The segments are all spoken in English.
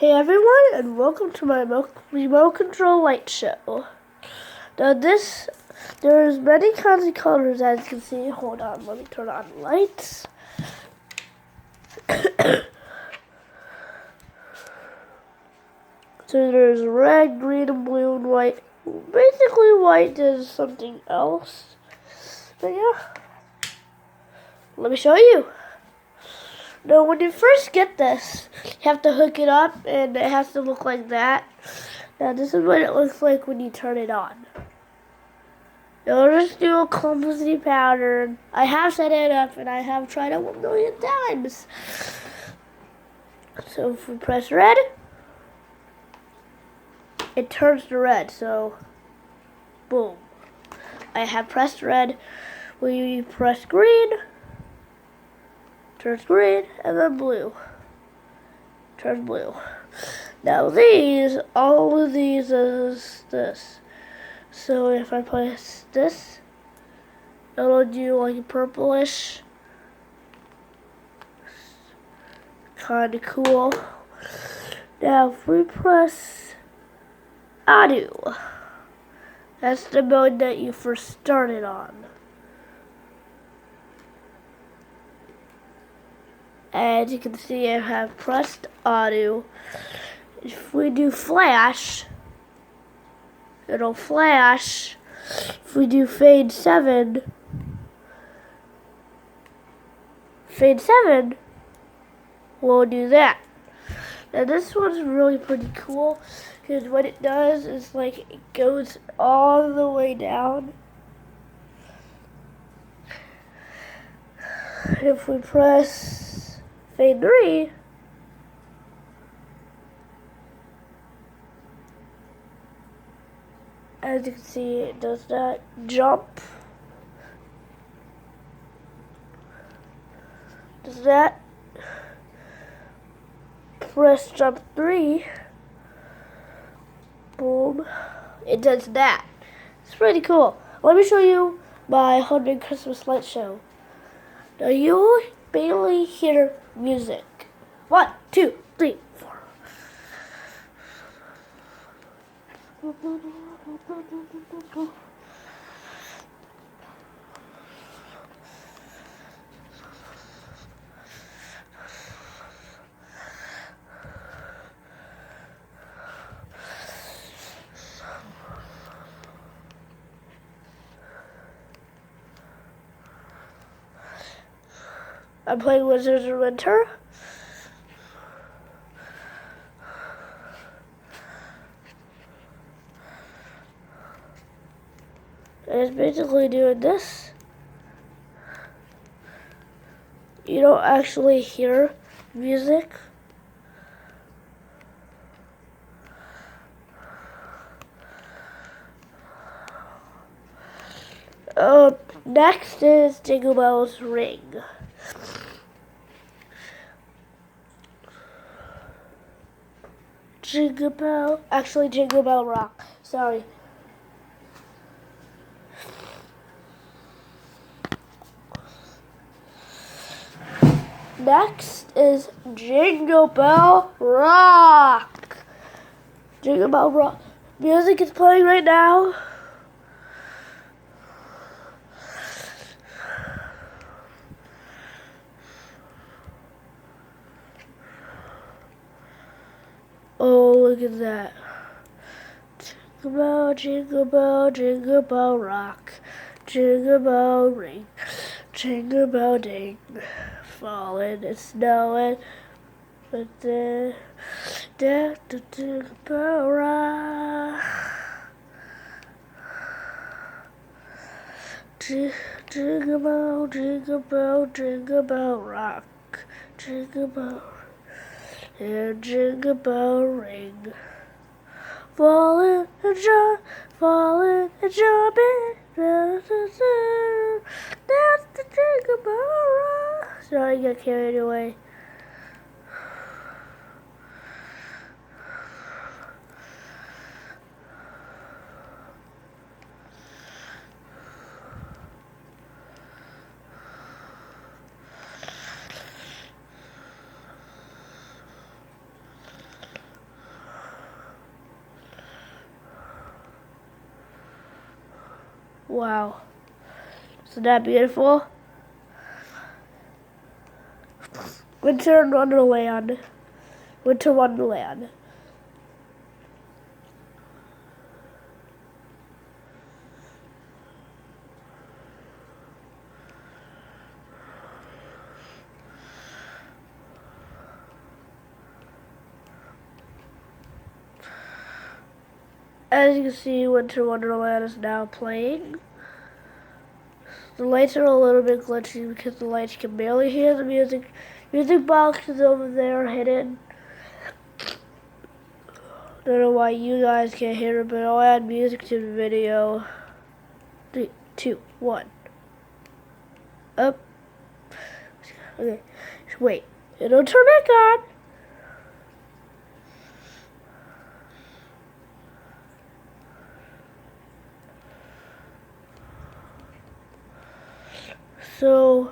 Hey everyone, and welcome to my remote control light show. Now there's many kinds of colors as you can see. Hold on, let me turn on the lights. So there's red, green, and blue, and white. Basically white is something else. But yeah, let me show you. Now, when you first get this, you have to hook it up, and it has to look like that. Now, this is what it looks like when you turn it on. Now, just do a clumsy pattern. I have set it up, and I have tried it 1,000,000 times. So, if we press red, it turns to red. So, boom. I have pressed red. When you press green, turns green, and then blue. Turns blue. Now all of these is this. So if I press this, it'll do like a purplish. Kinda cool. Now if we press audio, that's the mode that you first started on. And you can see I have pressed audio. If we do flash, it'll flash. If we do fade 7, we'll do that. Now this one's really pretty cool because what it does is like it goes all the way down. If we press fade 3, as you can see, it does not jump. Does that. Press jump 3. Boom. It does that. It's pretty cool. Let me show you my 100 Christmas light show. Now you'll barely hear music. 1, 2, 3, 4. I'm playing Wizards of Winter. And it's basically doing this. You don't actually hear music. Next is Jingle Bells Ring. Jingle Bell Rock. Sorry. Next is Jingle Bell Rock. Jingle Bell Rock. Music is playing right now. Oh, look at that. Jingle bell, jingle bell rock. Jingle bell ring. Jingle bell ding. Falling and snowing. But then, jingle bell rock. Jingle bell, jingle bell, jingle bell rock. Jingle bell. And jingle bell ring. Falling and jumping. That's the jingle bell rock. Sorry, I got carried away. Wow. Isn't that beautiful? Winter Wonderland. Winter Wonderland. As you can see, Winter Wonderland is now playing. The lights are a little bit glitchy because the lights can barely hear the music. Music box is over there hidden. Don't know why you guys can't hear it, but I'll add music to the video. 3, 2, 1. Up. Okay. Wait. It'll turn back on. So,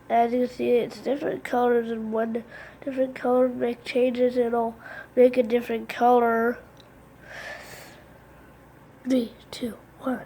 as you can see, it's different colors, and when different colors make changes, it'll make a different color. 3, 2, 1.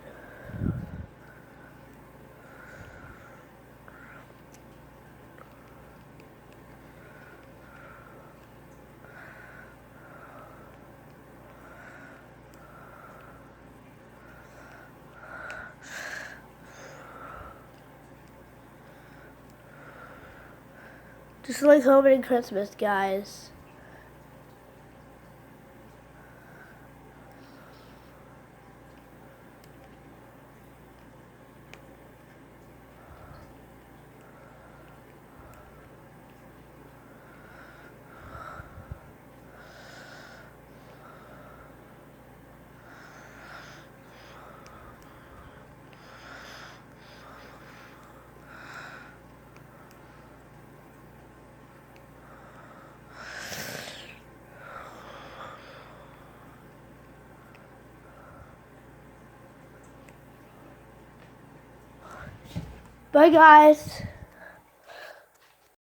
Just like home and Christmas, guys. Bye, guys.